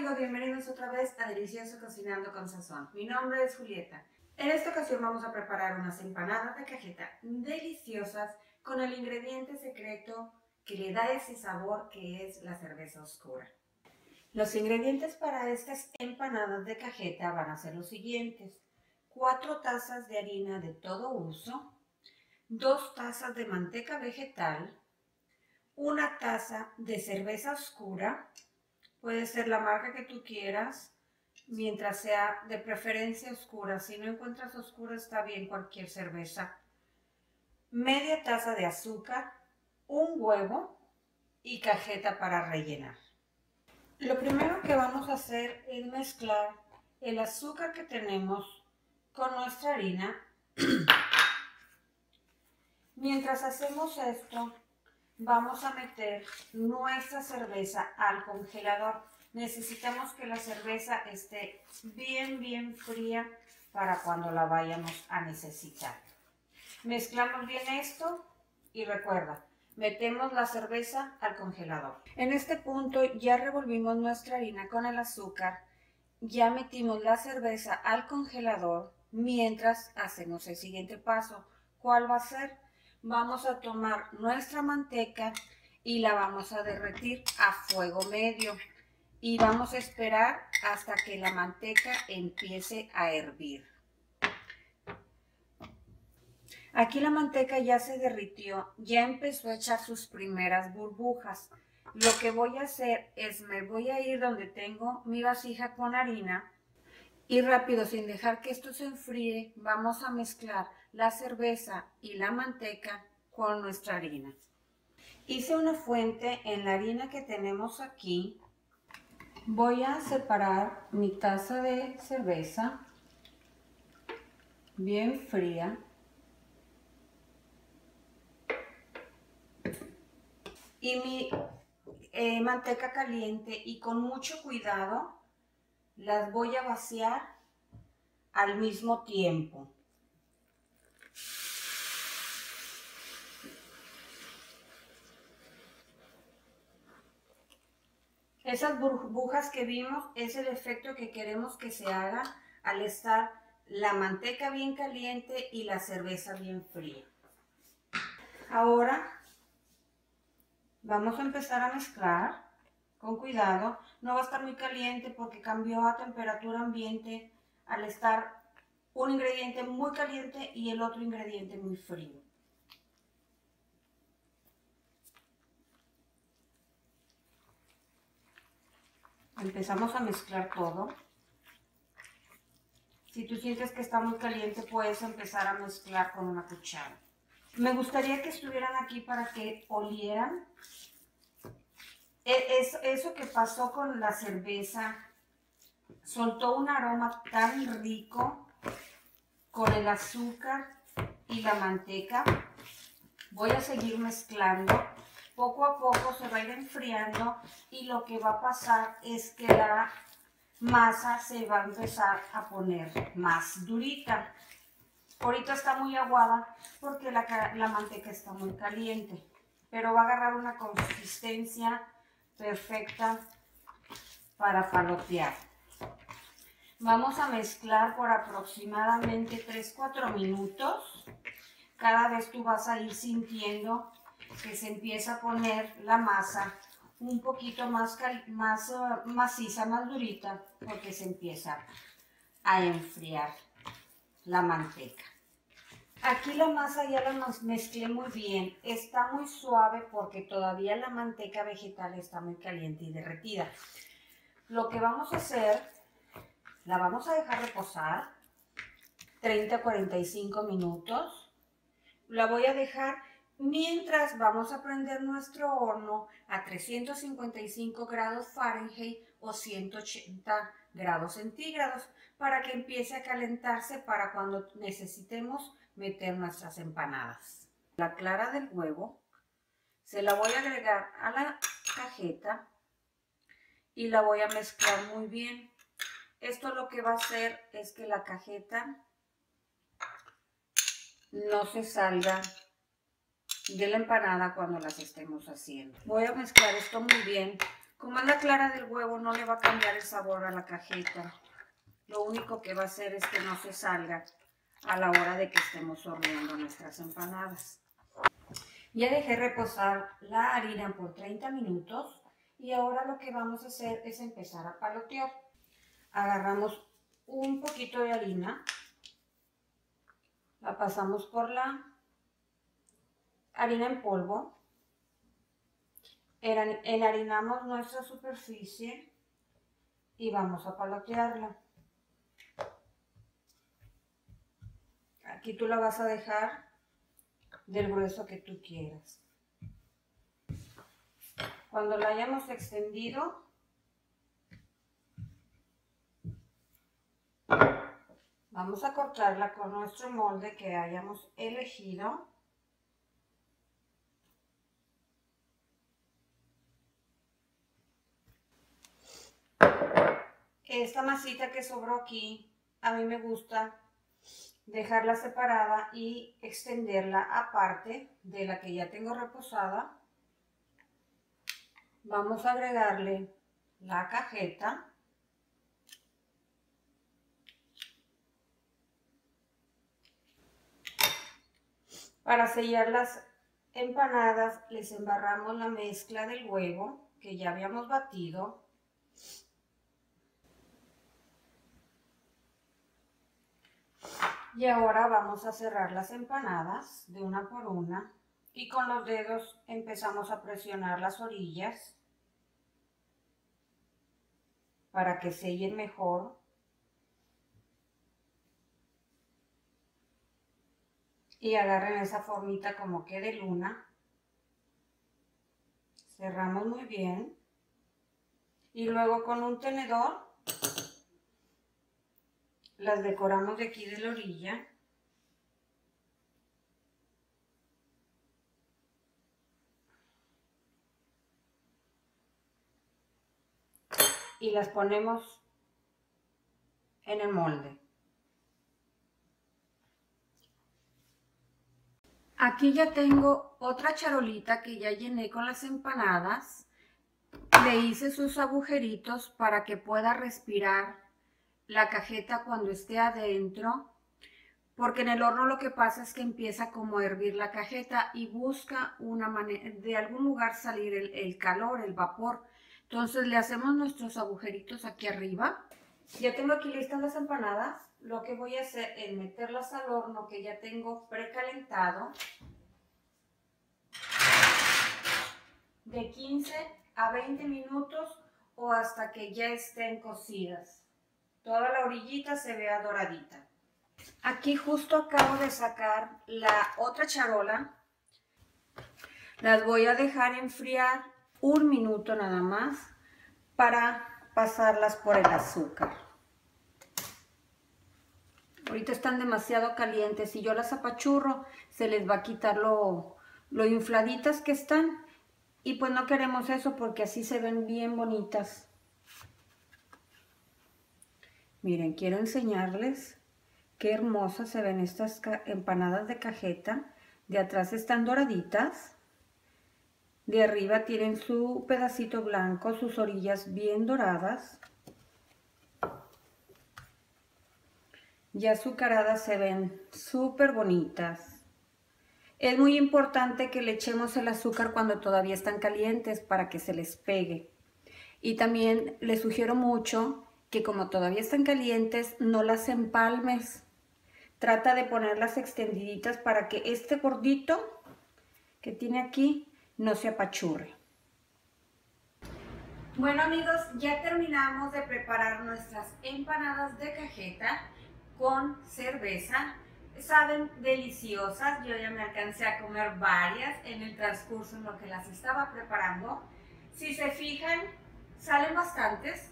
amigos, bienvenidos otra vez a Delicioso Cocinando con Sazón. Mi nombre es Julieta. En esta ocasión vamos a preparar unas empanadas de cajeta deliciosas con el ingrediente secreto que le da ese sabor que es la cerveza oscura. Los ingredientes para estas empanadas de cajeta van a ser los siguientes: 4 tazas de harina de todo uso, 2 tazas de manteca vegetal, 1 taza de cerveza oscura. Puede ser la marca que tú quieras, mientras sea de preferencia oscura. Si no encuentras oscura, está bien cualquier cerveza. Media taza de azúcar, un huevo y cajeta para rellenar. Lo primero que vamos a hacer es mezclar el azúcar que tenemos con nuestra harina. Mientras hacemos esto, vamos a meter nuestra cerveza al congelador. Necesitamos que la cerveza esté bien fría para cuando la vayamos a necesitar. Mezclamos bien esto y recuerda, metemos la cerveza al congelador. En este punto ya revolvimos nuestra harina con el azúcar, ya metimos la cerveza al congelador mientras hacemos el siguiente paso. ¿Cuál va a ser? Vamos a tomar nuestra manteca y la vamos a derretir a fuego medio y vamos a esperar hasta que la manteca empiece a hervir. Aquí la manteca ya se derritió, ya empezó a echar sus primeras burbujas. Lo que voy a hacer es me voy a ir donde tengo mi vasija con harina y rápido, sin dejar que esto se enfríe, vamos a mezclar la cerveza y la manteca con nuestra harina. Hice una fuente en la harina que tenemos aquí. Voy a separar mi taza de cerveza bien fría y mi manteca caliente, y con mucho cuidado las voy a vaciar al mismo tiempo. Esas burbujas que vimos es el efecto que queremos que se haga al estar la manteca bien caliente y la cerveza bien fría. Ahora vamos a empezar a mezclar con cuidado. No va a estar muy caliente porque cambió a temperatura ambiente al estar un ingrediente muy caliente y el otro ingrediente muy frío. Empezamos a mezclar todo. Si tú sientes que está muy caliente, puedes empezar a mezclar con una cuchara. Me gustaría que estuvieran aquí para que olieran eso que pasó con la cerveza. Soltó un aroma tan rico con el azúcar y la manteca. Voy a seguir mezclando. Poco a poco se va a ir enfriando y lo que va a pasar es que la masa se va a empezar a poner más durita. Ahorita está muy aguada porque la manteca está muy caliente, pero va a agarrar una consistencia perfecta para palotear. Vamos a mezclar por aproximadamente 3-4 minutos. Cada vez tú vas a ir sintiendo que se empieza a poner la masa un poquito más maciza, más durita, porque se empieza a enfriar la manteca. Aquí la masa ya la mezclé muy bien. Está muy suave porque todavía la manteca vegetal está muy caliente y derretida. Lo que vamos a hacer, la vamos a dejar reposar 30-45 minutos. La voy a dejar mientras vamos a prender nuestro horno a 355 grados Fahrenheit o 180 grados centígrados para que empiece a calentarse para cuando necesitemos meter nuestras empanadas. La clara del huevo se la voy a agregar a la cajeta y la voy a mezclar muy bien. Esto lo que va a hacer es que la cajeta no se salga de la empanada cuando las estemos haciendo. Voy a mezclar esto muy bien Como es la clara del huevo, no le va a cambiar el sabor a la cajeta. Lo único que va a hacer es que no se salga a la hora de que estemos horneando nuestras empanadas. Ya dejé reposar la harina por 30 minutos y ahora lo que vamos a hacer es empezar a palotear. Agarramos un poquito de harina, la pasamos por la harina en polvo, enharinamos nuestra superficie y vamos a palotearla. Aquí tú la vas a dejar del grueso que tú quieras. Cuando la hayamos extendido, vamos a cortarla con nuestro molde que hayamos elegido. Esta masita que sobró aquí, a mí me gusta dejarla separada y extenderla aparte de la que ya tengo reposada. Vamos a agregarle la cajeta. Para sellar las empanadas les embarramos la mezcla del huevo que ya habíamos batido. Y ahora vamos a cerrar las empanadas de una por una y con los dedos empezamos a presionar las orillas para que sellen mejor. Y agarren esa formita como que de luna. Cerramos muy bien. Y luego con un tenedor las decoramos de aquí de la orilla. Y las ponemos en el molde. Aquí ya tengo otra charolita que ya llené con las empanadas. Le hice sus agujeritos para que pueda respirar la cajeta cuando esté adentro, porque en el horno lo que pasa es que empieza como a hervir la cajeta y busca una manera, de algún lugar salir el calor, el vapor. Entonces le hacemos nuestros agujeritos aquí arriba. Ya tengo aquí listas las empanadas. Lo que voy a hacer es meterlas al horno que ya tengo precalentado de 15 a 20 minutos o hasta que ya estén cocidas. Toda la orillita se vea doradita. Aquí justo acabo de sacar la otra charola. Las voy a dejar enfriar un minuto nada más para pasarlas por el azúcar. Ahorita están demasiado calientes. Si yo las apachurro, se les va a quitar lo infladitas que están. Y pues no queremos eso porque así se ven bien bonitas. Miren, quiero enseñarles qué hermosas se ven estas empanadas de cajeta. De atrás están doraditas. De arriba tienen su pedacito blanco, sus orillas bien doradas. Y azucaradas se ven súper bonitas. Es muy importante que le echemos el azúcar cuando todavía están calientes para que se les pegue. Y también les sugiero mucho que como todavía están calientes, no las empalmes. Trata de ponerlas extendiditas para que este gordito que tiene aquí no se apachurre. Bueno amigos, ya terminamos de preparar nuestras empanadas de cajeta con cerveza. Saben deliciosas, yo ya me alcancé a comer varias en el transcurso en lo que las estaba preparando. Si se fijan, salen bastantes.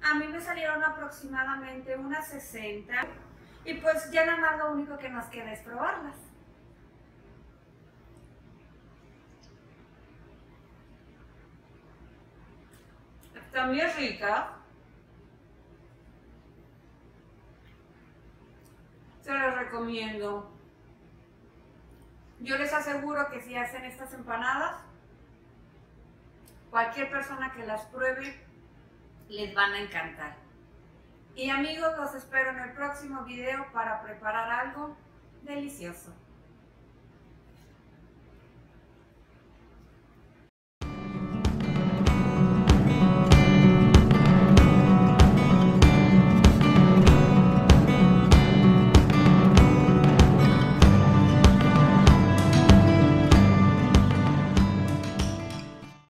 A mí me salieron aproximadamente unas 60 y pues ya nada más lo único que nos queda es probarlas. Están bien ricas. Se las recomiendo. Yo les aseguro que si hacen estas empanadas, Cualquier persona que las pruebe les van a encantar. Y amigos, los espero en el próximo video para preparar algo delicioso.